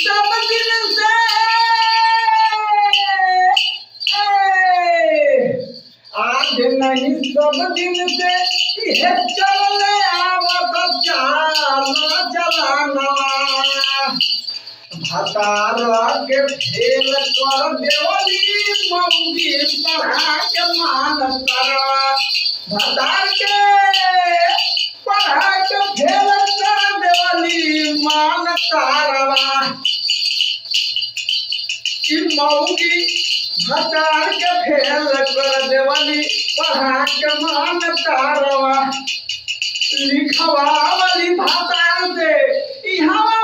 सब दिन से आज नहीं सब दिन से ये चले आवत चाल चलाना भतार के फेल कर देवली मौगी पढ़ा के मान तारा भतार के पढ़ा के फेल कर देवली मान तारा कि मौगी भतार के फेल कर देवली पढ़ा के मान तारा लिखवा वाली भतार से इहाँ